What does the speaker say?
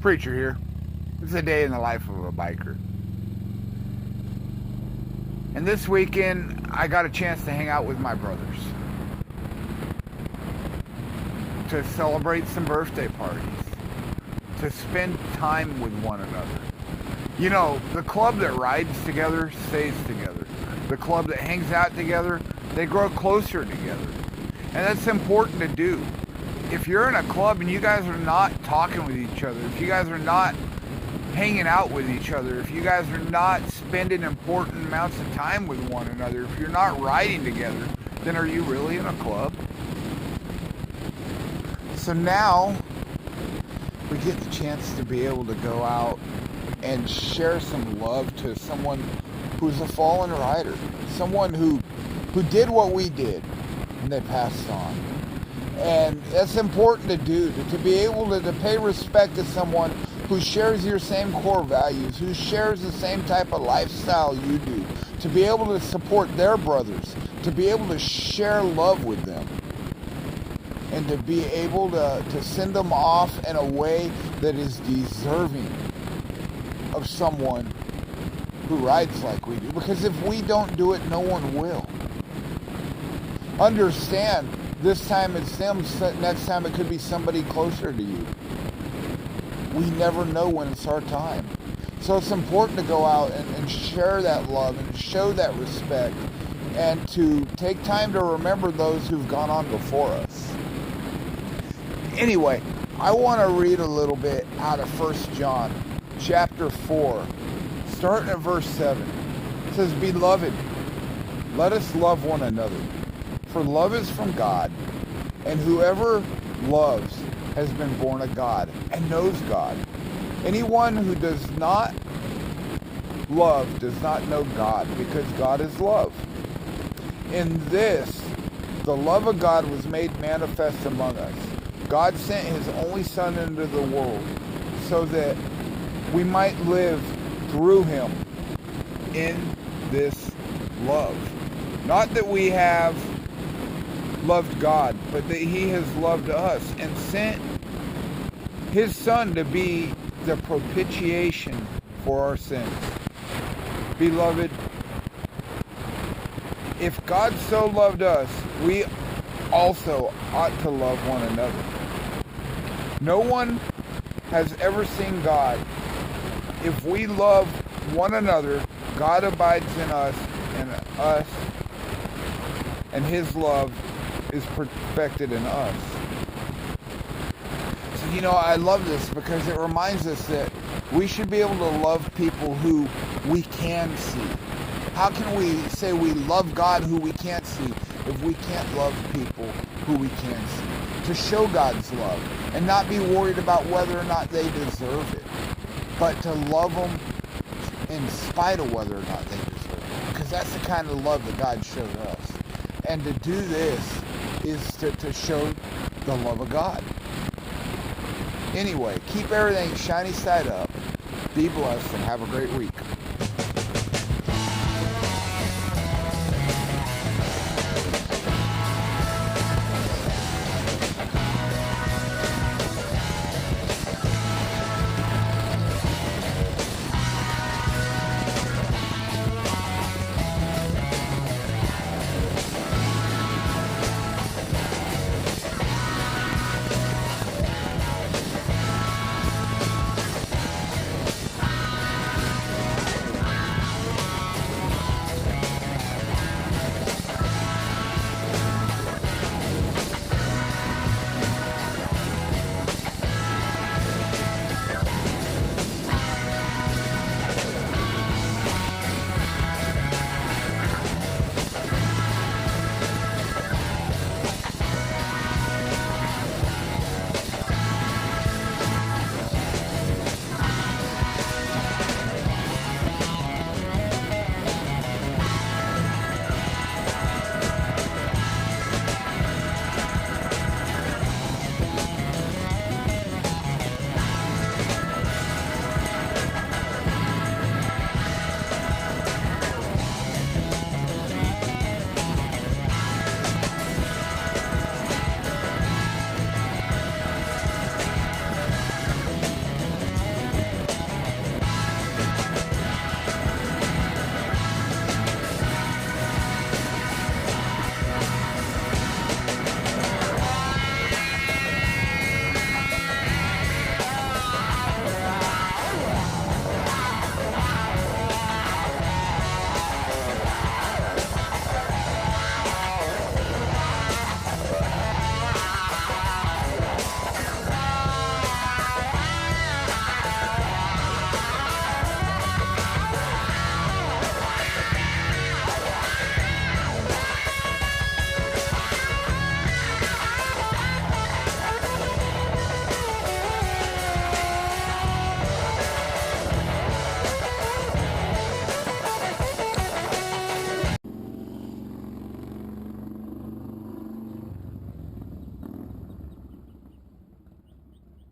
Preacher here. It's a day in the life of a biker. And this weekend, I got a chance to hang out with my brothers. To celebrate some birthday parties. To spend time with one another. You know, the club that rides together stays together. The club that hangs out together, they grow closer together. And that's important to do. If you're in a club and you guys are not talking with each other, if you guys are not hanging out with each other, if you guys are not spending important amounts of time with one another, if you're not riding together, then are you really in a club? So now we get the chance to be able to go out and share some love to someone who's a fallen rider, someone who did what we did and they passed on. And that's important to do, to be able to pay respect to someone who shares your same core values, who shares the same type of lifestyle you do, to be able to support their brothers, to be able to share love with them, and to be able to send them off in a way that is deserving of someone who rides like we do. Because if we don't do it, no one will. Understand, this time it's them, next time it could be somebody closer to you. We never know when it's our time. So it's important to go out and share that love and show that respect and to take time to remember those who've gone on before us. Anyway, I want to read a little bit out of 1 John chapter 4, starting at verse 7. It says, "Beloved, let us love one another, for love is from God, and whoever loves has been born of God and knows God. Anyone who does not love does not know God, because God is love. In this, the love of God was made manifest among us. God sent his only Son into the world so that we might live through him in this love. Not that we have loved God, but that he has loved us and sent his Son to be the propitiation for our sins. Beloved, if God so loved us, we also ought to love one another. No one has ever seen God. If we love one another, God abides in us, and his love is perfected in us." So, you know, I love this because it reminds us that we should be able to love people who we can see. How can we say we love God who we can't see if we can't love people who we can see? To show God's love and not be worried about whether or not they deserve it, but to love them in spite of whether or not they deserve it, because that's the kind of love that God showed us. And to do this is to show the love of God. Anyway, keep everything shiny side up. Be blessed and have a great week.